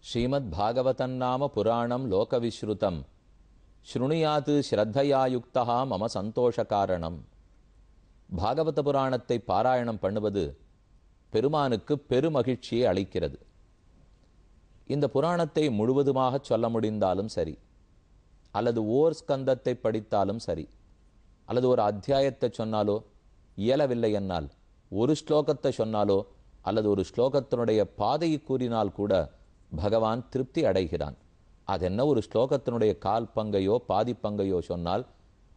श्रीमद्भागवतन्नाम पुराणं लोकविश्रुतं श्रुणुयात् श्रद्धया युक्तः मम சந்தோஷகாரணம். பாகவத புராணத்தை பாராயணம் பண்ணுவது பெருமானுக்கு பெருமகிழ்ச்சியை அளிக்கிறது. இந்த புராணத்தை முழுவதுமாக சொல்ல முடிந்தாலும் சரி, அல்லது ஓர் ஸ்கந்தத்தை படித்தாலும் சரி, அல்லது ஒரு அத்தியாயத்தை சொன்னாலோ இயலவில்லை என்னால் ஒரு ஸ்லோகத்தை சொன்னாலோ அல்லது ஒரு ஸ்லோகத்தினுடைய பாதையை கூறினால் கூட பகவான் திருப்தி அடைகிறான். அதென்ன ஒரு ஸ்லோகத்தினுடைய கால் பங்கையோ பாதி பங்கையோ சொன்னால்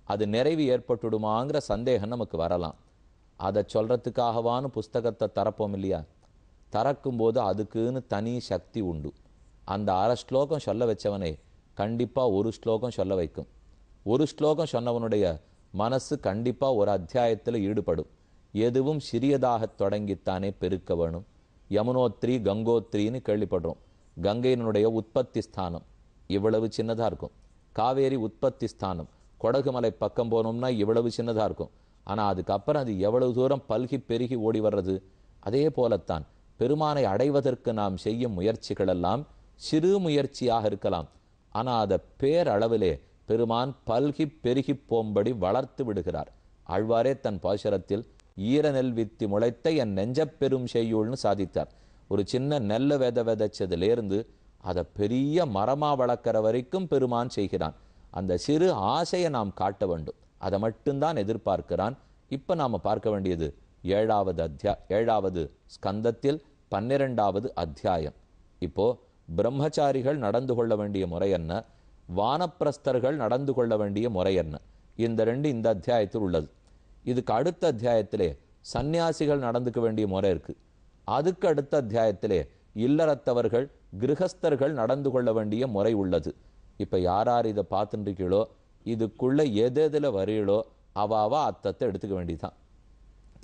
அது நிறைவு ஏற்பட்டுடுமாங்கிற சந்தேகம் நமக்கு வரலாம். அதை சொல்கிறதுக்காகவான்னு புஸ்தகத்தை தரப்போம் இல்லையா? திறக்கும்போது அதுக்குன்னு தனி சக்தி உண்டு. அந்த அரை ஸ்லோகம் சொல்ல வச்சவனை கண்டிப்பாக ஒரு ஸ்லோகம் சொல்ல வைக்கும். ஒரு ஸ்லோகம் சொன்னவனுடைய மனசு கண்டிப்பாக ஒரு அத்தியாயத்தில் ஈடுபடும். எதுவும் சிறியதாக தொடங்கித்தானே பெருக்க வேணும். யமுனோத்ரி கங்கோத்ரின்னு கேள்விப்படுறோம். கங்கையினுடைய உற்பத்தி ஸ்தானம் இவ்வளவு சின்னதாக இருக்கும். காவேரி உற்பத்தி ஸ்தானம் கொடகுமலை பக்கம் போனோம்னா இவ்வளவு சின்னதாக இருக்கும். ஆனால் அதுக்கப்புறம் அது எவ்வளவு தூரம் பல்கி பெருகி ஓடி வர்றது. அதே போலத்தான் பெருமானை அடைவதற்கு நாம் செய்யும் முயற்சிகளெல்லாம் சிறு முயற்சியாக இருக்கலாம். ஆனால் அதை பேரளவிலே பெருமான் பல்கி பெருகி போம்படி வளர்த்து விடுகிறார். ஆழ்வாரே தன் பாசுரத்தில் ஈர நெல் வித்தி முளைத்த என் நெஞ்சப்பெரும் செய்யுள்னு சாதித்தார். ஒரு சின்ன நெல்லை விதைச்சதுலேருந்து அதை பெரிய மரமா வளர்க்கிற வரைக்கும் பெருமான் செய்கிறான். அந்த சிறு ஆசையை நாம் காட்ட வேண்டும். அதை மட்டும்தான் எதிர்பார்க்கிறான். இப்போ நாம் பார்க்க வேண்டியது ஏழாவது ஸ்கந்தத்தில் 12வது அத்தியாயம். இப்போ பிரம்மச்சாரிகள் நடந்து கொள்ள வேண்டிய முறை என்ன, வானப்பிரஸ்தர்கள் நடந்து கொள்ள வேண்டிய முறை என்ன, இந்த ரெண்டு இந்த அத்தியாயத்தில் உள்ளது. இதுக்கு அடுத்த அத்தியாயத்திலே சந்நியாசிகள் நடந்துக்க வேண்டிய முறை இருக்கு. அதுக்கு அடுத்த அத்தியாயத்திலே இல்லறத்தவர்கள் கிரகஸ்தர்கள் நடந்து கொள்ள வேண்டிய முறை உள்ளது. இப்போ யார் இதை பார்த்துட்டுருக்கீளோ இதுக்குள்ள எதில் வரையிலோ அவாவா அத்தத்தை எடுத்துக்க வேண்டியதுதான்.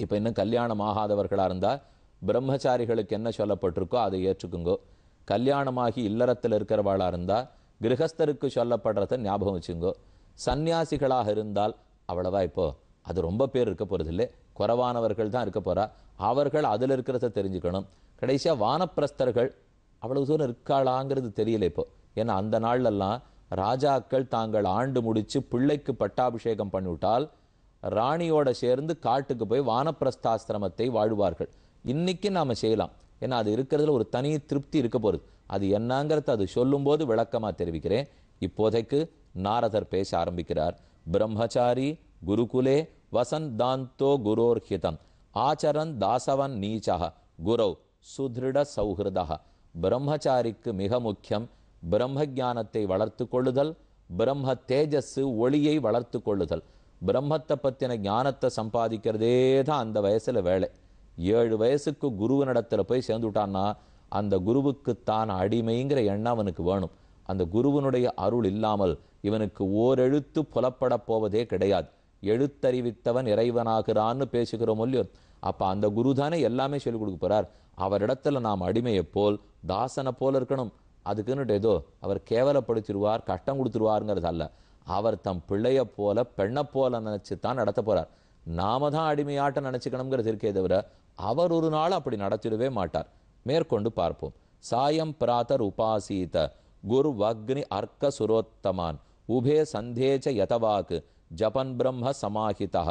இப்போ இன்னும் கல்யாணம் ஆகாதவர்களாக இருந்தால் பிரம்மச்சாரிகளுக்கு என்ன சொல்லப்பட்டிருக்கோ அதை ஏற்றுக்குங்கோ. கல்யாணமாகி இல்லறத்தில் இருக்கிறவாளாக இருந்தால் கிரகஸ்தருக்கு சொல்லப்படுறத ஞாபகம் வச்சுங்கோ. சந்நியாசிகளாக இருந்தால் அவ்வளவா இப்போ அது ரொம்ப பேர் இருக்க போகிறதில்லை, குறைவானவர்கள் தான் இருக்க போகிறா. அவர்கள் அதில் இருக்கிறத தெரிஞ்சுக்கணும். கடைசியாக வானப்பிரஸ்தர்கள் அவ்வளவு தூரம் இருக்காளாங்கிறது தெரியல இப்போ. ஏன்னா அந்த நாள்லெல்லாம் ராஜாக்கள் தாங்கள் ஆண்டு முடித்து பிள்ளைக்கு பட்டாபிஷேகம் பண்ணிவிட்டால் ராணியோட சேர்ந்து காட்டுக்கு போய் வானப்பிரஸ்தாசிரமத்தை வாழ்வார்கள். இன்னைக்கு நாம் செய்யலாம். ஏன்னா அது இருக்கிறதுல ஒரு தனி திருப்தி இருக்க போகிறது. அது என்னங்கிறத அது சொல்லும்போது விளக்கமாக தெரிவிக்கிறேன். இப்போதைக்கு நாரதர் பேச ஆரம்பிக்கிறார். பிரம்மச்சாரி குருகுலே வசந்தாந்தோ குரோர்ஹிதம் ஆச்சரன் தாசவன் நீச்சக குரவ் சுதிருட சௌஹிருதா. பிரம்மச்சாரிக்கு மிக முக்கியம் பிரம்ம ஞானத்தை வளர்த்து கொள்ளுதல், பிரம்ம தேஜஸ் ஒளியை வளர்த்து கொள்ளுதல். பிரம்மத்தை பற்றின ஞானத்தை சம்பாதிக்கிறதே தான் அந்த வயசில் வேலை. 7 வயசுக்கு குருவனிடத்தில் போய் சேர்ந்துட்டான்னா அந்த குருவுக்குத்தான் அடிமைங்கிற எண்ணம் அவனுக்கு வேணும். அந்த குருவனுடைய அருள் இல்லாமல் இவனுக்கு ஓரெழுத்து புலப்பட போவதே கிடையாது. எழுத்தறிவித்தவன் இறைவனாகிறான்னு பேசுகிறோம் இல்லையோ? அப்போ அந்த குரு தானே எல்லாமே சொல்லிக் கொடுக்க போறார். அவரிடத்துல நாம் அடிமையை போல் தாசனை போல் இருக்கணும். அதுக்குன்னு ஏதோ அவர் கேவலப்படுத்திடுவார் கஷ்டம் கொடுத்துருவாருங்கிறது அல்ல. அவர் தம் பிள்ளைய போல பெண்ணை போல நினைச்சு தான் நடத்த போறார். நாம தான் அடிமையாட்ட நினைச்சுக்கணுங்கிறது இருக்கே தவிர அவர் ஒரு நாள் அப்படி நடத்திடவே மாட்டார். மேற்கொண்டு பார்ப்போம். சாயம் பிராத்தர் உபாசீத குரு வக்னி அர்க்க சுரோத்தமான் உபே சந்தேச்ச யதவாக்கு ஜபன் பிரம்ம சமாஹிதா.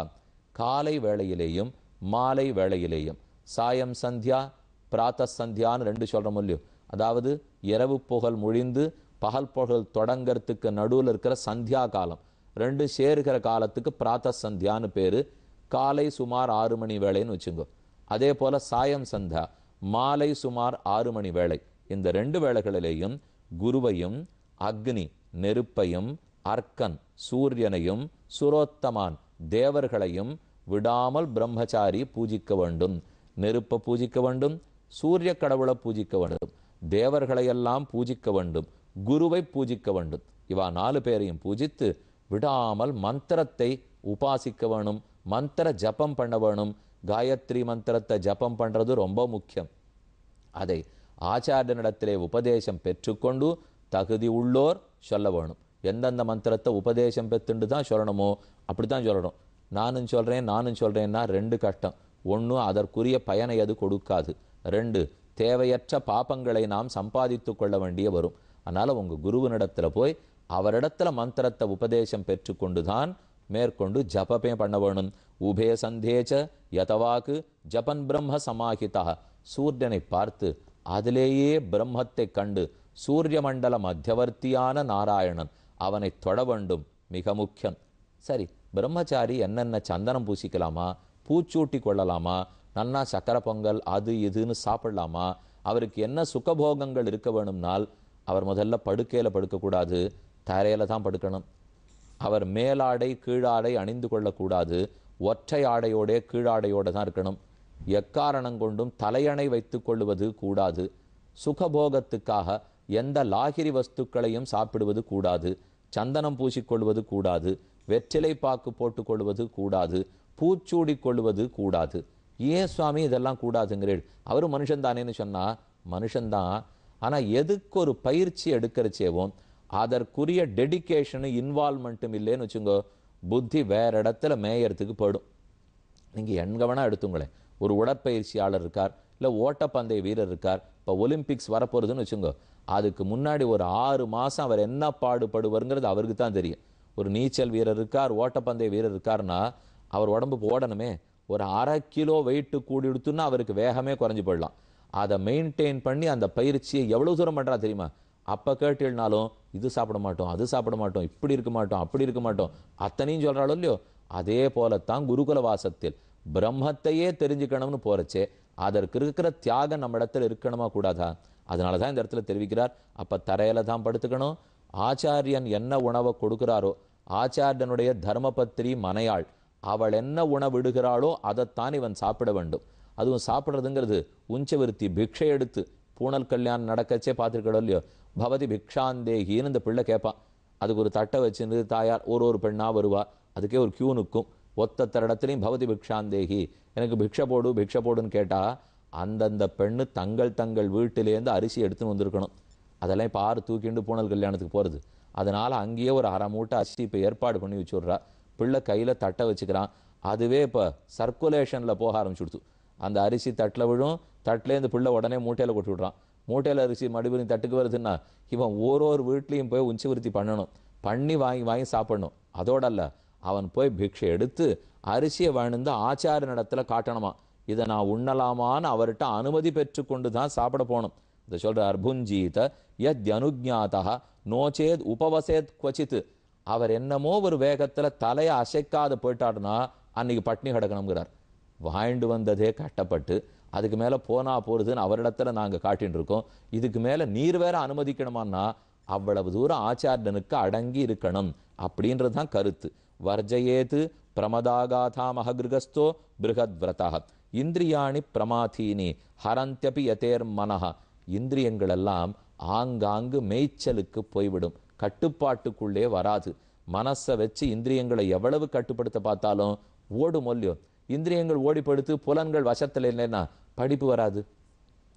காலை வேளையிலேயும் மாலை வேளையிலேயும் சாயம் சந்தியா பிராத்த சந்தியான்னு 2 சொல்கிறோம் இல்லையோ? அதாவது இரவு புகழ் முழிந்து பகல் புகழ் தொடங்கிறதுக்கு நடுவில் இருக்கிற சந்தியா காலம் 2 சேருகிற காலத்துக்கு பிராத்த சந்தியான்னு பேர். காலை சுமார் 6 மணி வேளைன்னு வச்சுங்கோ. அதே போல் சாயம் சந்தியா மாலை சுமார் 6 மணி வேளை. இந்த 2 வேளைகளிலேயும் குருவையும் அக்னி நெருப்பையும் அர்க்கன் சூரியனையும் சுரோத்தமான் தேவர்களையும் விடாமல் பிரம்மச்சாரி பூஜிக்க வேண்டும். நெருப்பை பூஜிக்க வேண்டும், சூரிய கடவுளை பூஜிக்க வேண்டும், தேவர்களையெல்லாம் பூஜிக்க வேண்டும், குருவை பூஜிக்க வேண்டும். இவா 4 பேரையும் பூஜித்து விடாமல் மந்திரத்தை உபாசிக்க வேணும். மந்திர ஜபம் பண்ண வேணும். காயத்ரி மந்திரத்தை ஜபம் பண்ணுறது ரொம்ப முக்கியம். அதை ஆச்சாரியனிடத்திலே உபதேசம் பெற்றுக்கொண்டு தகுதி உள்ளோர் சொல்ல வேணும். எந்தெந்த மந்திரத்தை உபதேசம் பெற்றுண்டு தான் சொல்லணுமோ அப்படி தான் சொல்லணும். நானும் சொல்கிறேன்னா 2 கஷ்டம். 1 அதற்குரிய பயனை அது கொடுக்காது. 2 தேவையற்ற பாபங்களை நாம் சம்பாதித்து கொள்ள வேண்டிய வரும். அதனால உங்க குருவனிடத்துல போய் அவரிடத்துல மந்திரத்தை உபதேசம் பெற்றுக்கொண்டுதான் மேற்கொண்டு ஜபமே பண்ண வேணும். உபே சந்தேச்ச யதவாக்கு ஜபன் பிரம்ம சமாஹிதா. சூரியனை பார்த்து அதிலேயே பிரம்மத்தை கண்டு சூரிய மண்டல மத்தியவர்த்தியான நாராயணன் அவனை தொட வேண்டும், மிக முக்கியம். சரி, பிரம்மச்சாரி என்னென்ன சந்தனம் பூசிக்கலாமா, பூச்சூட்டி கொள்ளலாமா, நன்னா சக்கரை பொங்கல் அது இதுன்னு சாப்பிடலாமா, அவருக்கு என்ன சுகபோகங்கள் இருக்க வேணும்னால் அவர் முதல்ல படுக்கையில் படுக்கக்கூடாது, தரையில தான் படுக்கணும். அவர் மேலாடை கீழாடை அணிந்து கொள்ளக்கூடாது, ஒற்றை ஆடையோட கீழாடையோடு தான் இருக்கணும். எக்காரணம் கொண்டும் தலையணை வைத்து கொள்வது கூடாது. சுகபோகத்துக்காக எந்த லாகிரி வஸ்துக்களையும் சாப்பிடுவது கூடாது. சந்தனம் பூசிக்கொள்வது கூடாது. வெற்றிலை பாக்கு போட்டுக்கொள்வது கூடாது. பூச்சூடி கொள்வது கூடாது. ஏன் சுவாமி இதெல்லாம் கூடாதுங்கிறீள்? அவரு மனுஷன் தானேன்னு சொன்னா மனுஷன்தான். ஆனா எதுக்கு ஒரு பயிற்சி எடுக்கிறச்சேவும் அதற்குரிய டெடிக்கேஷனு இன்வால்மெண்ட்டும் இல்லைன்னு வச்சுங்கோ, புத்தி வேற இடத்துல மேயறதுக்கு போயிடும். நீங்க எண்கவனா எடுத்துங்களேன், ஒரு உடற்பயிற்சியாளர் இருக்கார், இல்லை ஓட்டப்பந்தய வீரர் இருக்கார். இப்போ ஒலிம்பிக்ஸ் வரப்போறதுன்னு வச்சுங்கோ, அதுக்கு முன்னாடி ஒரு 6 மாசம் அவர் என்ன பாடுபடுவாருங்கிறது அவருக்கு தான் தெரியும். ஒரு நீச்சல் வீரர் இருக்கார், ஓட்டப்பந்தய வீரர் இருக்காருன்னா அவர் உடம்பு போடணுமே. ஒரு 1/2 கிலோ வெயிட்டு கூடி எடுத்துன்னா அவருக்கு வேகமே குறைஞ்சு போயிடலாம். அதை மெயின்டைன் பண்ணி அந்த பயிற்சியை எவ்வளவு தூரம் பண்றா தெரியுமா? அப்ப கேட்டீங்கனாலும் இது சாப்பிட மாட்டோம், அது சாப்பிட மாட்டோம், இப்படி இருக்க மாட்டோம், அப்படி இருக்க மாட்டோம், அத்தனையும் சொல்றாளோ இல்லையோ. அதே போலத்தான் குருகுல வாசத்தில் பிரம்மத்தையே தெரிஞ்சுக்கணும்னு போறச்சே அதற்கு இருக்கிற தியாகம் நம்ம இடத்துல இருக்கணுமா கூடாதா? அதனாலதான் இந்த இடத்துல தெரிவிக்கிறார், அப்ப தரையில தான் படுத்துக்கணும். ஆச்சாரியன் என்ன உணவை கொடுக்கிறாரோ, ஆச்சாரியனுடைய தர்மபத்திரி மனையாள் அவள் என்ன உணவிடுகிறாளோ அதைத்தான் இவன் சாப்பிட வேண்டும். அதுவும் சாப்பிட்றதுங்கிறது உஞ்சவிருத்தி பிக்ஷை எடுத்து பூனல் கல்யாணம் நடக்கச்சே பார்த்துருக்கோ இல்லையோ, பவதி பிக்ஷாந்தேகின்னு இந்த பிள்ளை கேட்பான். அதுக்கு ஒரு தட்டை வச்சுன்னு தாயார் ஒரு பெண்ணா வருவா, அதுக்கே ஒரு கியூ நிற்கும். ஒத்தத்தர இடத்துலையும் பவதி பிக்ஷாந்தேகி, எனக்கு பிக்ஷை போடு பிக்ஷை போடுன்னு கேட்டா அந்தந்த பெண்ணு தங்கள் தங்கள் வீட்டிலேருந்து அரிசி எடுத்துன்னு வந்திருக்கணும். அதெல்லாம் இப்போ 6 தூக்கிண்டு பூனல் கல்யாணத்துக்கு போகிறது. அதனால அங்கேயே ஒரு 1/2 மூட்டை அரிசி இப்போ ஏற்பாடு பண்ணி வச்சுடுறா. பிள்ளை கையில் தட்டை வச்சுக்கிறான். அதுவே இப்போ சர்க்குலேஷனில் போக ஆரம்பிச்சுடுத்து. அந்த அரிசி தட்டில் விழும், தட்டிலேருந்து பிள்ளை உடனே மூட்டையில் கொட்டி விட்றான். மூட்டையில் அரிசி மறுபடியும் தட்டுக்கு வருதுன்னா இவன் ஒரு வீட்லேயும் போய் உஞ்சவிருத்தி பண்ணணும், பண்ணி வாங்கி வாங்கி சாப்பிடணும். அதோட அல்ல, அவன் போய் பிக்ஷை எடுத்து அரிசியை வாழ்ந்து ஆச்சார நடத்துல காட்டணுமா. இதை நான் உண்ணலாமான்னு அவர்கிட்ட அனுமதி பெற்று கொண்டு தான் சாப்பிட போகணும். இதை சொல்ற அர்புஞ்சீத யத் அனுஜாதா நோச்சேத் உபவசேத் குவச்சித்து. அவர் என்னமோ ஒரு வேகத்துல தலையை அசைக்காத போயிட்டாருன்னா அன்னைக்கு பட்னி கிடக்கணுங்கிறார். வாழ்ந்து வந்ததே கட்டப்பட்டு அதுக்கு மேல போனா போறதுன்னு அவரிடத்துல நாங்க காட்டின்னு இருக்கோம். இதுக்கு மேல நீர் வேற அனுமதிக்கணுமான்னா அவ்வளவு தூரம் ஆச்சாரியனுக்கு அடங்கி இருக்கணும் அப்படின்றதுதான் கருத்து. வர்ஜயேத்து பிரமதாகாதா மககிருகஸ்தோ பிருகத் விரதா இந்திரியாணி பிரமாதீனி ஹரந்தியபி யதேர் மனஹ. இந்திரியங்கள் எல்லாம் ஆங்காங்கு மேய்ச்சலுக்கு போய்விடும், கட்டுப்பாட்டுக்குள்ளே வராது. மனசை வச்சு இந்திரியங்களை எவ்வளவு கட்டுப்படுத்த பார்த்தாலும் ஓடும் இல்லையோ. இந்திரியங்கள் ஓடிப்படுத்து புலன்கள் வசத்தில் இல்லைன்னா படிப்பு வராது.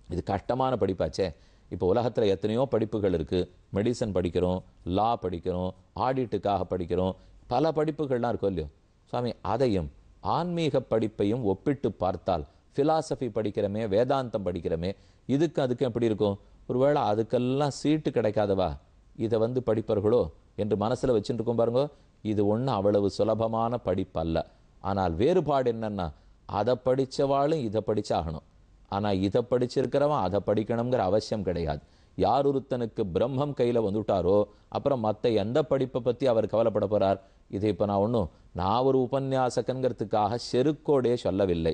இது கஷ்டமான படிப்பாச்சே. இப்போ உலகத்தில் எத்தனையோ படிப்புகள் இருக்கு. மெடிசன் படிக்கிறோம், லா படிக்கிறோம், ஆடிட்டுக்காக படிக்கிறோம், பல படிப்புகள்லாம் இருக்கும் இல்லையோ. சுவாமி, அதையும் ஆன்மீக படிப்பையும் ஒப்பிட்டு பார்த்தால் ஃபிலாசபி படிக்கிறமே, வேதாந்தம் படிக்கிறமே, அதுக்கு எப்படி இருக்கும்? ஒருவேளை அதுக்கெல்லாம் சீட்டு கிடைக்காதவா இதை படிப்பார்களோ என்று மனசுல வச்சுட்டு இருக்கோம் பாருங்க. இது ஒன்றும் அவ்வளவு சுலபமான படிப்பு அல்ல. ஆனால் வேறுபாடு என்னன்னா, அதை படித்தவாளும் இதை படிச்சாகணும். ஆனால் இதை படிச்சிருக்கிறவன் அதை படிக்கணுங்கிற அவசியம் கிடையாது. யார் ஒருத்தனுக்கு பிரம்மம் கையில் வந்துட்டாரோ அப்புறம் மற்ற எந்த படிப்பை பற்றி அவர் கவலைப்பட போறார்? இதை இப்போ நான் ஒரு உபன்யாசகங்கிறதுக்காக செருக்கோடே சொல்லவில்லை.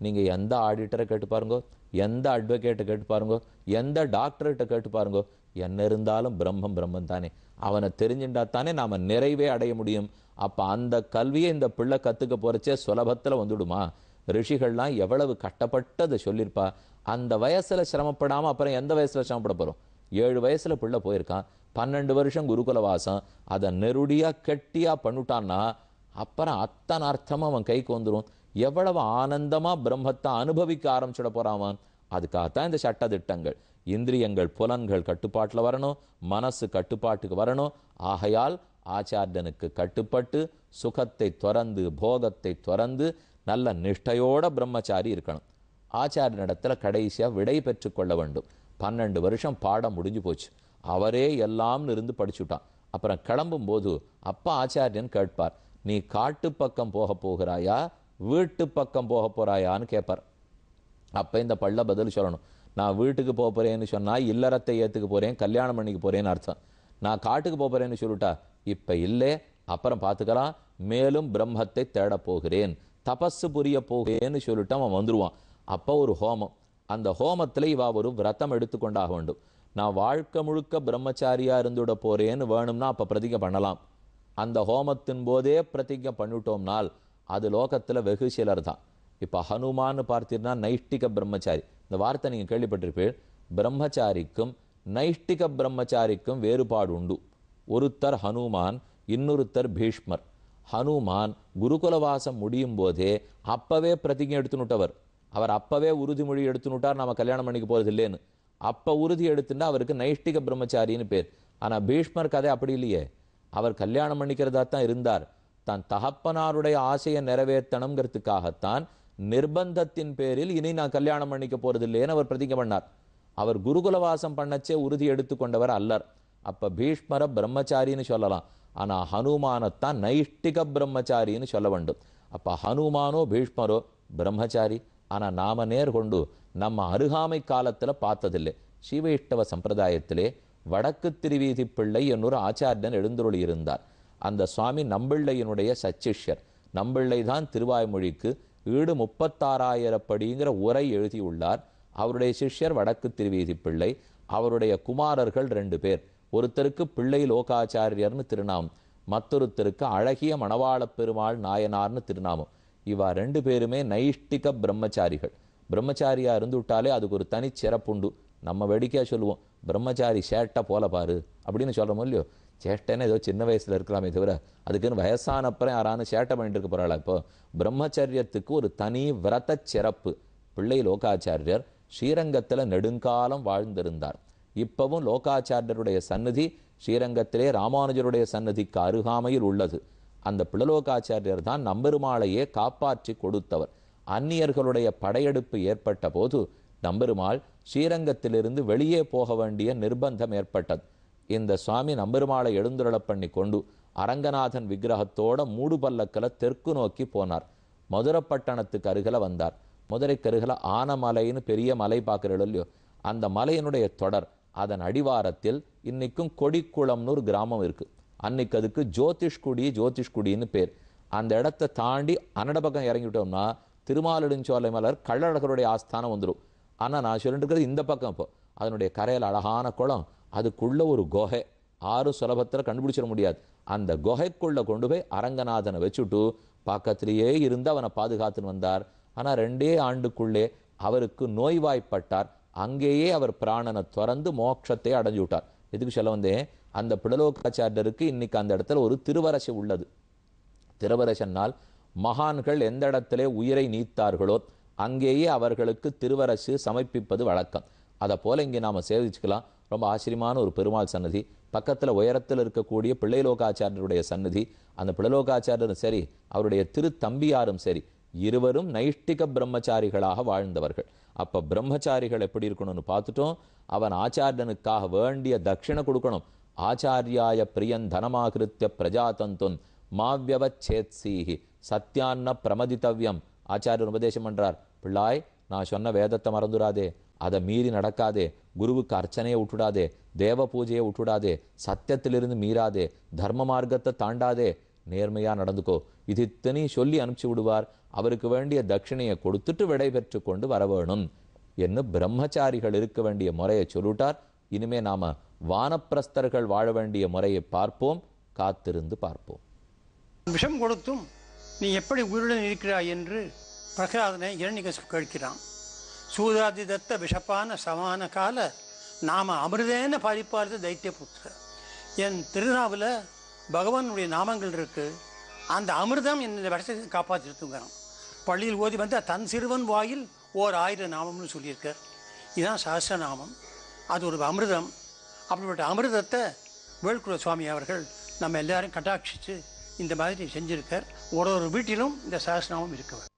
நீங்கள் எந்த ஆடிட்டரை கேட்டு பாருங்கோ, எந்த அட்வொகேட்டை கேட்டு பாருங்கோ, எந்த டாக்டர்கிட்ட கேட்டு பாருங்கோ, என்ன இருந்தாலும் பிரம்மம் தானே. அவனை தெரிஞ்சுட்டா தானே நாம் நிறைவே அடைய முடியும். அப்போ அந்த கல்வியை இந்த பிள்ளை கற்றுக்க போகிறச்சே சுலபத்தில் வந்துடுமா? ரிஷிகள்லாம் எவ்வளவு கட்டப்பட்டதை சொல்லியிருப்பா. அந்த வயசில் சிரமப்படாமல் அப்புறம் எந்த வயசில் சிரமப்பட போகிறோம்? 7 வயசில் பிள்ளை போயிருக்கான், 12 வருஷம் குருகுல வாசம், அதை நெருடியாக கெட்டியாக பண்ணிட்டான்னா அப்புறம் அத்தனை அர்த்தமாக அவன் கைக்கு வந்துடும். எவ்வளவு ஆனந்தமாக பிரம்மத்தை அனுபவிக்க ஆரம்பிச்சுட போகிறான். அதுக்காகத்தான் இந்த சட்ட திட்டங்கள். இந்திரியங்கள் புலன்கள் கட்டுப்பாட்டில் வரணும், மனசு கட்டுப்பாட்டுக்கு வரணும். ஆகையால் ஆச்சாரியனுக்கு கட்டுப்பட்டு சுகத்தை துறந்து போகத்தை துறந்து நல்ல நிஷ்டையோட பிரம்மச்சாரி இருக்கணும். ஆச்சாரியனிடத்துல கடைசியா விடை பெற்று கொள்ள வேண்டும். 12 வருஷம் பாடம் முடிஞ்சு போச்சு. அவரே எல்லாம்னு இருந்து படிச்சுட்டான். அப்புறம் கிளம்பும் போது அப்பா ஆச்சாரியன் கேட்பார், நீ காட்டு பக்கம் போக போகிறாயா வீட்டு பக்கம் போக போறாயான்னு கேட்பார். அப்ப இந்த பள்ள பதில் சொல்லணும். நான் வீட்டுக்கு போக போறேன்னு சொன்னா இல்லறத்தை ஏத்துக்கு போறேன், கல்யாணம் பண்ணிக்க போறேன்னு அர்த்தம். நான் காட்டுக்கு போக போறேன்னு சொல்லிட்டா இப்ப இல்லே, அப்புறம் பார்த்துக்கலாம், மேலும் பிரம்மத்தை தேட போகிறேன், தபசு புரிய போகிறேன்னு சொல்லிட்டு அவன் வந்துருவான். அப்போ ஒரு ஹோமம், அந்த ஹோமத்துல இவா ஒரு விரதம் எடுத்துக்கொண்டாக வேண்டும். நான் வாழ்க்கை முழுக்க பிரம்மச்சாரியா இருந்துட போறேன்னு வேணும்னா அப்ப பிரதிஜை பண்ணலாம். அந்த ஹோமத்தின் போதே பிரதிஜை பண்ணிட்டோம்னால் அது லோகத்துல வெகு சிலர் தான். இப்ப ஹனுமான்னு பார்த்தீங்கன்னா நைஷ்டிக பிரம்மச்சாரி, இந்த வார்த்தை நீங்க கேள்விப்பட்டிருப்பீர்கள். பிரம்மச்சாரிக்கும் நைஷ்டிக பிரம்மச்சாரிக்கும் வேறுபாடு உண்டு. ஒருத்தர் ஹனுமான், இன்னொருத்தர் பீஷ்மர். ஹனுமான் குருகுலவாசம் முடியும் போதே அப்பவே பிரதிஜை எடுத்துனுட்டவர். அவர் அப்பவே உறுதிமொழி எடுத்துனுட்டார், நாம கல்யாணம் பண்ணிக்க போறது இல்லைன்னு. அப்ப உறுதி எடுத்துட்டா அவருக்கு நைஷ்டிக பிரம்மச்சாரின்னு பேர். ஆனா பீஷ்மர் கதை அப்படி இல்லையே. அவர் கல்யாணம் பண்ணிக்கிறதா தான் இருந்தார். தன் தகப்பனாருடைய ஆசையை நிறைவேற்றணுங்கிறதுக்காகத்தான் நிர்பந்தத்தின் பேரில் இனி நான் கல்யாணம் பண்ணிக்க போறது இல்லைன்னு அவர் பிரதிஜை பண்ணார். அவர் குருகுலவாசம் பண்ணச்சே உறுதி எடுத்துக்கொண்டவர் அல்லர். அப்ப பீஷ்மர பிரம்மச்சாரின்னு சொல்லலாம். ஆனா ஹனுமானத்தான் நைஷ்டிக பிரம்மச்சாரின்னு சொல்ல வேண்டும். அப்ப ஹனுமானோ பீஷ்மரோ பிரம்மச்சாரி. ஆனா நாம நேர்கொண்டு நம்ம அருகாமை காலத்துல பார்த்ததில்லை. சீவைஷ்டவ சம்பிரதாயத்திலே வடக்கு திருவீதி பிள்ளை என்னொரு ஆச்சாரியன் எழுந்துருளி இருந்தார். அந்த சுவாமி நம்பிள்ளையினுடைய சச்சிஷ்யர். நம்பிள்ளை தான் திருவாய்மொழிக்கு ஈடு 36,000 படிங்கிற உரை எழுதியுள்ளார். அவருடைய சிஷ்யர் வடக்கு திருவீதி பிள்ளை. அவருடைய குமாரர்கள் 2 பேர். ஒருத்தருக்கு பிள்ளை லோகாச்சாரியர்னு திருநாமம், மற்றொருத்தருக்கு அழகிய மணவாள பெருமாள் நாயனார்னு திருநாமம். இவா 2 பேருமே நைஷ்டிக பிரம்மச்சாரிகள். பிரம்மச்சாரியா இருந்துவிட்டாலே அதுக்கு ஒரு தனி சிறப்புண்டு. நம்ம வேடிக்கையா சொல்லுவோம், பிரம்மச்சாரி சேட்டை போல பாரு அப்படின்னு சொல்றோமோ இல்லையோ. சேட்டைன்னு ஏதோ சின்ன வயசுல இருக்கலாமே தவிர அதுக்குன்னு வயசான அப்புறம் யாரானு சேட்டை பண்ணிட்டு இருக்க போறாளா? இப்போ பிரம்மச்சரியத்துக்கு ஒரு தனி விரத சிறப்பு. பிள்ளை லோகாச்சாரியர் ஸ்ரீரங்கத்துல நெடுங்காலம் வாழ்ந்திருந்தார். இப்பவும் லோகாச்சாரியருடைய சன்னதி ஸ்ரீரங்கத்திலே ராமானுஜருடைய சன்னதிக்கு அருகாமையில் உள்ளது. அந்த பிள்ளலோகாச்சாரியர் தான் நம்பெருமாளையே காப்பாற்றி கொடுத்தவர். அந்நியர்களுடைய படையெடுப்பு ஏற்பட்ட போது நம்பெருமாள் ஸ்ரீரங்கத்திலிருந்து வெளியே போக வேண்டிய நிர்பந்தம் ஏற்பட்டது. இந்த சுவாமி நம்பெருமாளை எழுந்துருள பண்ணி கொண்டு அரங்கநாதன் விக்கிரகத்தோட மூடு பல்லக்கல தெற்கு நோக்கி போனார். மதுரப்பட்டணத்துக்கு அருகில வந்தார். மதுரைக்கு அருகில ஆனமலைன்னு பெரிய மலை பார்க்கிறோம் இல்லையோ, அந்த மலையினுடைய தொடர், அதன் அடிவாரத்தில் இன்னைக்கும் கொடிக்குளம்னு ஒரு கிராமம் இருக்கு. அன்னைக்கு அதுக்கு ஜோதிஷ்குடின்னு பேர். அந்த இடத்தை தாண்டி அன்னட பக்கம் இறங்கிட்டோம்னா திருமாலிடுஞ்சோலை மலர் கள்ளழகருடைய ஆஸ்தானம் வந்துடும். ஆனா நான் சொல்லிட்டு இருக்கிறது இந்த பக்கம். இப்போ அதனுடைய கரையில் அழகான குளம், அதுக்குள்ள ஒரு குகை, ஆறு சுலபத்தில் கண்டுபிடிச்சிட முடியாது. அந்த குகைக்குள்ள கொண்டு போய் அரங்கநாதனை வச்சுட்டு பக்கத்திலேயே இருந்து அவனை பாதுகாத்துன்னு வந்தார். ஆனா 2 ஆண்டுக்குள்ளே அவருக்கு நோய்வாய்ப்பட்டார். அங்கேயே அவர் பிராணனை துறந்து மோட்சத்தை அடைஞ்சு விட்டார். எதுக்கு சொல்ல வந்தேன், அந்த பிடலோகாச்சாரியருக்கு இன்னைக்கு அந்த இடத்துல ஒரு திருவரசு உள்ளது. திருவரசனால் மகான்கள் எந்த இடத்திலே உயிரை நீத்தார்களோ அங்கேயே அவர்களுக்கு திருவரசு சமர்ப்பிப்பது வழக்கம். அதை போல இங்கே நாம சேவிச்சுக்கலாம். ரொம்ப ஆச்சரியமான ஒரு பெருமாள் சன்னதி, பக்கத்துல உயரத்தில் இருக்கக்கூடிய பிள்ளைலோகாச்சாரியருடைய சன்னதி. அந்த பிள்ளைலோகாச்சாரியரும் சரி, அவருடைய திரு தம்பியாரும் சரி, இருவரும் நைஷ்டிக பிரம்மச்சாரிகளாக வாழ்ந்தவர்கள். அப்ப பிரம்மச்சாரிகள் எப்படி இருக்கணும்னு பார்த்துட்டோம். அவன் ஆச்சாரியனுக்காக வேண்டிய தட்சிணை கொடுக்கணும். ஆச்சாரியாய பிரியன் தனமாகிருத்திய பிரஜாதந்துன் மாவியவச்சேத்சீஹி சத்தியான்ன பிரமதித்தவ்யம். ஆச்சாரியர் உபதேசம் பண்றார், பிள்ளாய் நான் சொன்ன வேதத்தை மறந்துடாதே, அதை மீறி நடக்காதே, குருவுக்கு அர்ச்சனையை விட்டுடாதே, தேவ பூஜையை விட்டுடாதே, சத்தியத்திலிருந்து மீறாதே, தர்ம மார்க்கத்தை தாண்டாதே, நேர்மையா நடந்துக்கோ. இது இத்தனையும் சொல்லி அனுப்பிச்சு விடுவார். அவருக்கு வேண்டிய தட்சிணையை கொடுத்துட்டு விடை பெற்று கொண்டு வர வேணும் என்று பிரம்மச்சாரிகள் இருக்க வேண்டிய முறையை சொல்லிட்டார். இனிமே நாம வானப்பிரஸ்தர்கள் வாழ வேண்டிய முறையை பார்ப்போம், காத்திருந்து பார்ப்போம். விஷம் கொடுத்தும் நீ எப்படி உயிருடன் இருக்கிறாய் என்று பிரகலாதனை இரணிகசிபு கேட்கிறான். சூதாதி தத்த விஷப்பான சமான கால நாம அமிர்தேன பாதிப்பார்த்த தைத்திய புத்திர. என் திருநாவில் பகவானுடைய நாமங்கள் இருக்கு. அந்த அமிர்தம் இந்த விஷத்தை காப்பாற்றிருத்துங்கிறான். பள்ளியில் ஓதி வந்து தன் சிறுவன் வாயில் 1000 நாமம்னு சொல்லியிருக்கார். இதுதான் சஹஸ்ரநாமம். அது ஒரு அமிர்தம். அப்படிப்பட்ட அமிர்தத்தை வேல்குல சுவாமி அவர்கள் நம்ம எல்லாரும் கட்டாட்சித்து இந்த மாதிரி செஞ்சிருக்கார். ஒரு வீட்டிலும் இந்த சஹஸ்ரநாமம் இருக்கவர்.